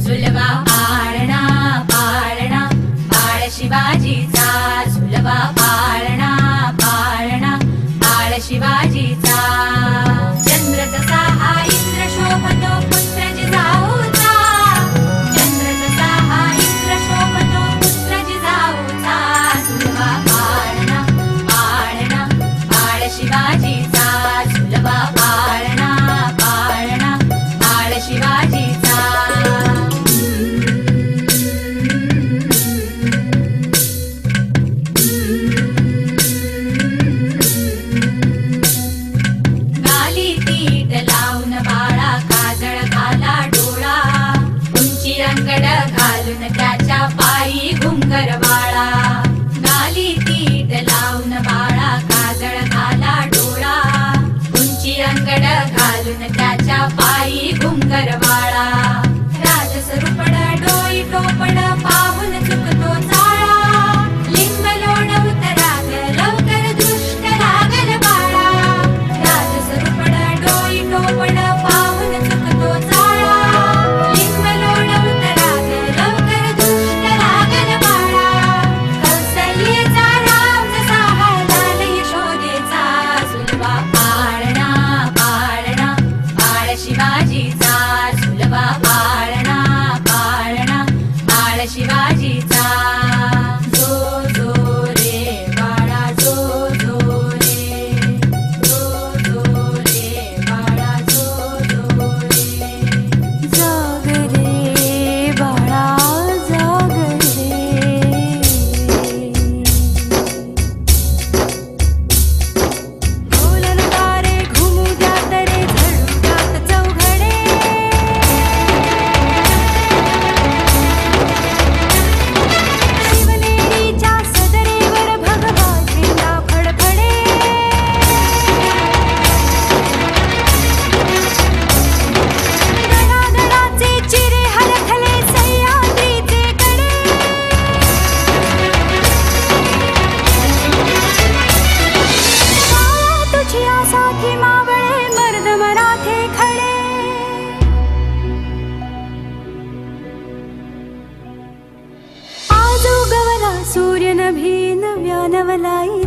झुलवा पाळणा पाळणा बाळ शिवाजीचा, झुलवा पाळणा पाळणा बाळ शिवाजीचा. चंद्र जसा हा इंद्र शोभतो पुत्र जिजाऊचा, चंद्र जसा हा इंद्र शोभतो पुत्र जिजाऊचा. झुलवा पाळणा पाळणा बाळ शिवाजीचा, झुलवा पाळणा पाळणा बाळ शिवाजीचा. गाली तीट लावून बाळा काजळ घाला डोळा, उंची अंगड घालून त्याच्या पायी घुंगर वाळा. गाली तीट लावून बाळा काजळ घाला डोळा, उंची अंगड घालून त्याच्या पायी घुंगर वाळा. राजसरूपड डोई टोपड पाहून चुकतो चाळा, लिंब लोण उतराग लवकर दृष्ट लागल बाळा. राजसरूपड डोई टोपड पाहून चुकतो चाळा, लिंब लोण उतराग लवकर दृष्ट लागल बाळा. कौसल्येचा राम जसा हळदाल यशोदेचा, झुलवा पाळणा पाळणा बाळ शिवाजीचा, झुलवा पाळणा पाळणा बाळ शिवाजीचा. जो जो रे बाळा जो जो रे, जो जो रे बाळा जो जो रे. जाग रे बाळा जाग रे. ढोलन तारे घुमू द्यात रे झळू द्यात चौघडे. शिवनेरीच्या सदरेवर भगवा झेंडा फडफडे. गडागडाचे चिरे हलखले सह्याद्रीचे कडे. काया तुझिया साथी मावळे मर्द मराठे खडे. आज उगवला सूर्य नभी नव्या नवलाई